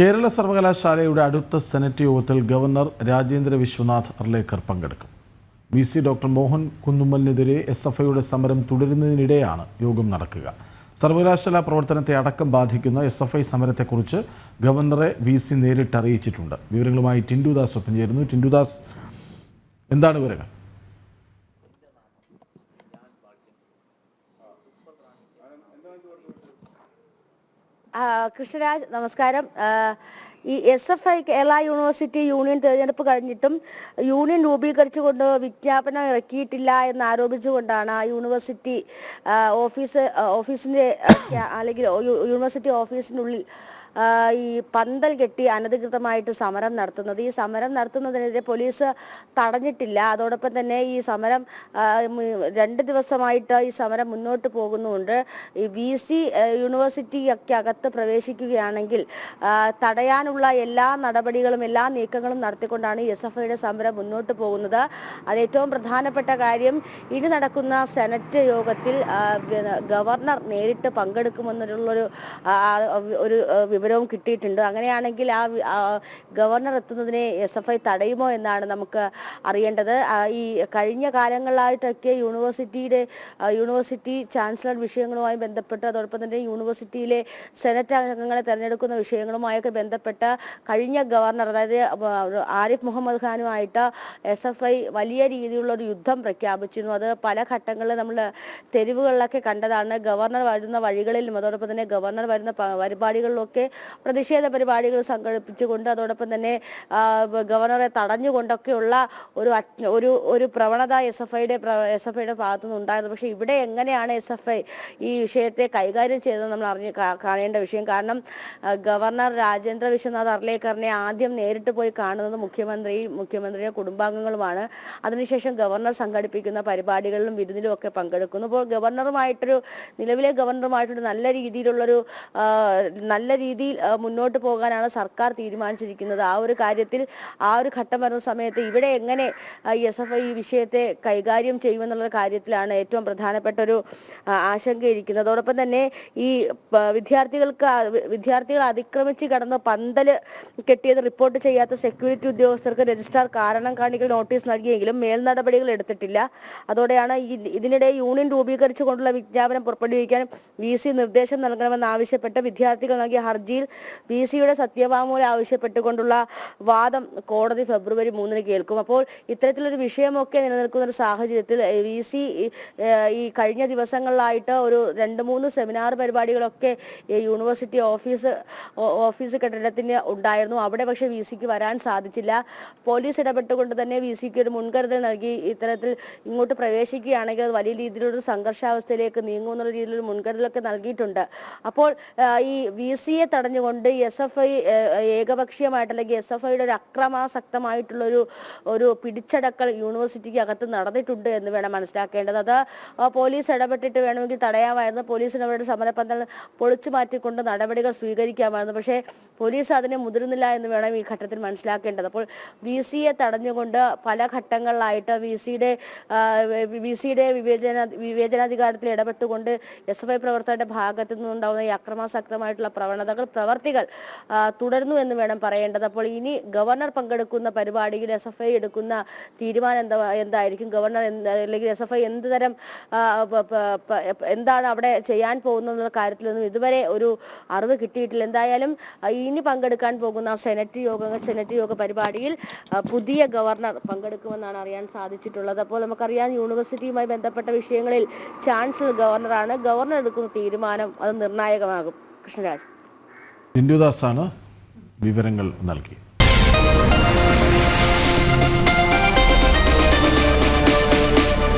കേരള സർവകലാശാലയുടെ അടുത്ത സെനറ്റ് യോഗത്തിൽ ഗവർണർ രാജേന്ദ്ര വിശ്വനാഥ് അർലേക്കർ പങ്കെടുക്കും. വി.സി. ഡോക്ടർ മോഹൻ കുന്നുമ്മലിനെതിരെ എസ്.എഫ്.ഐയുടെ സമരം തുടരുന്നതിനിടെയാണ് യോഗം നടക്കുക. സർവകലാശാല പ്രവർത്തനത്തെ അടക്കം ബാധിക്കുന്ന എസ്.എഫ്.ഐ സമരത്തെക്കുറിച്ച് ഗവർണറെ വി.സി. നേരിട്ട് അറിയിച്ചിട്ടുണ്ട്. വിവരങ്ങളുമായി ടിൻഡുദാസ് ഒപ്പം ചേരുന്നു. ടിൻഡുദാസ്, എന്താണ് വിവരങ്ങൾ? കൃഷ്ണരാജ്, നമസ്കാരം. ഈ എസ്.എഫ്.ഐ കേരള യൂണിവേഴ്സിറ്റി യൂണിയൻ തെരഞ്ഞെടുപ്പ് കഴിഞ്ഞിട്ടും യൂണിയൻ രൂപീകരിച്ചുകൊണ്ട് വിജ്ഞാപനം ഇറക്കിയിട്ടില്ല എന്നാരോപിച്ചുകൊണ്ടാണ് യൂണിവേഴ്സിറ്റി ഓഫീസിന്റെ അല്ലെങ്കിൽ യൂണിവേഴ്സിറ്റി ഓഫീസിനുള്ളിൽ ഈ പന്തൽ കെട്ടി അനധികൃതമായിട്ട് സമരം നടത്തുന്നത്. ഈ സമരം നടത്തുന്നതിനെതിരെ പോലീസ് തടഞ്ഞിട്ടില്ല. അതോടൊപ്പം തന്നെ ഈ സമരം 2 ദിവസമായിട്ട് ഈ സമരം മുന്നോട്ട് പോകുന്നുണ്ട്. ഈ വി.സി. യൂണിവേഴ്സിറ്റിക്കകത്ത് പ്രവേശിക്കുകയാണെങ്കിൽ തടയാനുള്ള എല്ലാ നടപടികളും എല്ലാ നീക്കങ്ങളും നടത്തിക്കൊണ്ടാണ് എസ്.എഫ്.ഐയുടെ സമരം മുന്നോട്ട് പോകുന്നത്. അതേറ്റവും പ്രധാനപ്പെട്ട കാര്യം, ഇനി നടക്കുന്ന സെനറ്റ് യോഗത്തിൽ ഗവർണർ നേരിട്ട് പങ്കെടുക്കുമെന്നുള്ളൊരു വിവരവും കിട്ടിയിട്ടുണ്ട്. അങ്ങനെയാണെങ്കിൽ ആ ഗവർണർ എത്തുന്നതിനെ എസ്.എഫ്.ഐ തടയുമോ എന്നാണ് നമുക്ക് അറിയേണ്ടത്. ഈ കഴിഞ്ഞ കാലങ്ങളിലായിട്ടൊക്കെ യൂണിവേഴ്സിറ്റി ചാൻസലർ വിഷയങ്ങളുമായി ബന്ധപ്പെട്ട്, അതോടൊപ്പം തന്നെ യൂണിവേഴ്സിറ്റിയിലെ സെനറ്റ് അംഗങ്ങളെ തെരഞ്ഞെടുക്കുന്ന വിഷയങ്ങളുമായൊക്കെ ബന്ധപ്പെട്ട് കഴിഞ്ഞ ഗവർണർ, അതായത് ആരിഫ് മുഹമ്മദ് ഖാനുമായിട്ട് എസ്.എഫ്.ഐ വലിയ രീതിയിലുള്ള ഒരു യുദ്ധം പ്രഖ്യാപിച്ചിരുന്നു. അത് പല ഘട്ടങ്ങളിൽ നമ്മൾ തെരുവുകളിലൊക്കെ കണ്ടതാണ്. ഗവർണർ വരുന്ന വഴികളിലും അതോടൊപ്പം തന്നെ ഗവർണർ വരുന്ന പരിപാടികളിലൊക്കെ പ്രതിഷേധ പരിപാടികൾ സംഘടിപ്പിച്ചുകൊണ്ട്, അതോടൊപ്പം തന്നെ ഗവർണറെ തടഞ്ഞുകൊണ്ടൊക്കെയുള്ള ഒരു പ്രവണത എസ്.എഫ്.ഐയുടെ ഭാഗത്തുനിന്ന് ഉണ്ടായിരുന്നു. പക്ഷേ ഇവിടെ എങ്ങനെയാണ് എസ്.എഫ്.ഐ ഈ വിഷയത്തെ കൈകാര്യം ചെയ്തത് നമ്മൾ കാണേണ്ട വിഷയം. കാരണം ഗവർണർ രാജേന്ദ്ര വിശ്വനാഥ് അർലേക്കറിനെ ആദ്യം നേരിട്ട് പോയി കാണുന്നത് മുഖ്യമന്ത്രിയുടെ കുടുംബാംഗങ്ങളുമാണ്. അതിനുശേഷം ഗവർണർ സംഘടിപ്പിക്കുന്ന പരിപാടികളിലും വിരുന്നിലും ഒക്കെ പങ്കെടുക്കുന്നു. അപ്പോൾ നിലവിലെ ഗവർണറുമായിട്ടൊരു നല്ല രീതിയിൽ മുന്നോട്ട് പോകാനാണ് സർക്കാർ തീരുമാനിച്ചിരിക്കുന്നത്. ആ ഒരു കാര്യത്തിൽ ആ ഒരു ഘട്ടം വരുന്ന സമയത്ത് ഇവിടെ എങ്ങനെ എസ്.എഫ്.ഐ ഈ വിഷയത്തെ കൈകാര്യം ചെയ്യുമെന്നുള്ള കാര്യത്തിലാണ് ഏറ്റവും പ്രധാനപ്പെട്ട ഒരു ആശങ്കയിരിക്കുന്നത്. അതോടൊപ്പം തന്നെ ഈ വിദ്യാർത്ഥികൾ അതിക്രമിച്ച് കടന്ന് പന്തൽ കെട്ടിയത് റിപ്പോർട്ട് ചെയ്യാത്ത സെക്യൂരിറ്റി ഉദ്യോഗസ്ഥർക്ക് രജിസ്ട്രാർ കാരണം കാണിക്കൽ നോട്ടീസ് നൽകിയെങ്കിലും മേൽ നടപടികൾ എടുത്തിട്ടില്ല. അതോടെയാണ് ഇതിനിടെ യൂണിയൻ രൂപീകരിച്ചുകൊണ്ടുള്ള വിജ്ഞാപനം പുറപ്പെടുവിക്കാൻ വി.സി. നിർദ്ദേശം നൽകണമെന്നാവശ്യപ്പെട്ട് വിദ്യാർത്ഥികൾ നൽകിയ ഹർജിയിൽ വി.സിയുടെ സത്യവാങ്മൂലം ആവശ്യപ്പെട്ടുകൊണ്ടുള്ള വാദം കോടതി ഫെബ്രുവരി 3 കേൾക്കും. അപ്പോൾ ഇത്തരത്തിലൊരു വിഷയമൊക്കെ നിലനിൽക്കുന്ന ഒരു സാഹചര്യത്തിൽ വി.സി. ഈ കഴിഞ്ഞ ദിവസങ്ങളിലായിട്ട് ഒരു 2-3 സെമിനാർ പരിപാടികളൊക്കെ യൂണിവേഴ്സിറ്റി ഓഫീസ് കെട്ടിടത്തിന് ഉണ്ടായിരുന്നു. അവിടെ പക്ഷേ വി.സിക്ക് വരാൻ സാധിച്ചില്ല. പോലീസ് ഇടപെട്ടുകൊണ്ട് തന്നെ വി.സിക്ക് ഒരു മുൻകരുതൽ നൽകി. ഇത്തരത്തിൽ ഇങ്ങോട്ട് പ്രവേശിക്കുകയാണെങ്കിൽ അത് വലിയ രീതിയിലൊരു സംഘർഷാവസ്ഥയിലേക്ക് നീങ്ങുമെന്നുള്ള രീതിയിലൊരു മുൻകരുതലൊക്കെ നൽകിയിട്ടുണ്ട്. അപ്പോൾ ഈ വി.സിയെ തടഞ്ഞുകൊണ്ട് എസ്.എഫ്.ഐ ഏകപക്ഷീയമായിട്ട്, അല്ലെങ്കിൽ എസ്.എഫ്.ഐയുടെ ഒരു അക്രമാസക്തമായിട്ടുള്ള പിടിച്ചടക്കൽ യൂണിവേഴ്സിറ്റിക്ക് അകത്ത് നടന്നിട്ടുണ്ട് എന്ന് വേണം മനസ്സിലാക്കേണ്ടത്. അത് പോലീസ് ഇടപെട്ടിട്ട് വേണമെങ്കിൽ തടയാമായിരുന്നു. പോലീസ് ഇടപെട്ട് സമരപന്തൽ പൊളിച്ചു മാറ്റിക്കൊണ്ട് നടപടികൾ സ്വീകരിക്കാമായിരുന്നു. പക്ഷേ പോലീസ് അതിനെ മുതിരുന്നില്ല എന്ന് വേണം ഈ ഘട്ടത്തിൽ മനസ്സിലാക്കേണ്ടത്. അപ്പോൾ വി.സിയെ തടഞ്ഞുകൊണ്ട് പല ഘട്ടങ്ങളിലായിട്ട് വി.സിയുടെ വിവേചനാധികാരത്തിൽ ഇടപെട്ടുകൊണ്ട് എസ്.എഫ്.ഐ പ്രവർത്തകരുടെ ഭാഗത്തു നിന്നുണ്ടാവുന്ന ഈ അക്രമാസക്തമായിട്ടുള്ള പ്രവർത്തികൾ തുടരുന്നു എന്ന് വേണം പറയേണ്ടത്. അപ്പോൾ ഇനി ഗവർണർ പങ്കെടുക്കുന്ന പരിപാടിയിൽ എസ്.എഫ്.ഐ എടുക്കുന്ന തീരുമാനം എന്തായിരിക്കും? ഗവർണർ അല്ലെങ്കിൽ എസ്.എഫ്.ഐ എന്താണ് അവിടെ ചെയ്യാൻ പോകുന്ന കാര്യത്തിലൊന്നും ഇതുവരെ ഒരു അറിവ് കിട്ടിയിട്ടില്ല. എന്തായാലും ഇനി പങ്കെടുക്കാൻ പോകുന്ന സെനറ്റ് യോഗ പരിപാടിയിൽ പുതിയ ഗവർണർ പങ്കെടുക്കുമെന്നാണ് അറിയാൻ സാധിച്ചിട്ടുള്ളത്. അപ്പോൾ നമുക്കറിയാം, യൂണിവേഴ്സിറ്റിയുമായി ബന്ധപ്പെട്ട വിഷയങ്ങളിൽ ചാൻസലർ ഗവർണറാണ്. ഗവർണർ എടുക്കുന്ന തീരുമാനം അത് നിർണായകമാകും. കൃഷ്ണരാജ്. ടിൻഡുദാസാണ് വിവരങ്ങൾ നൽകി.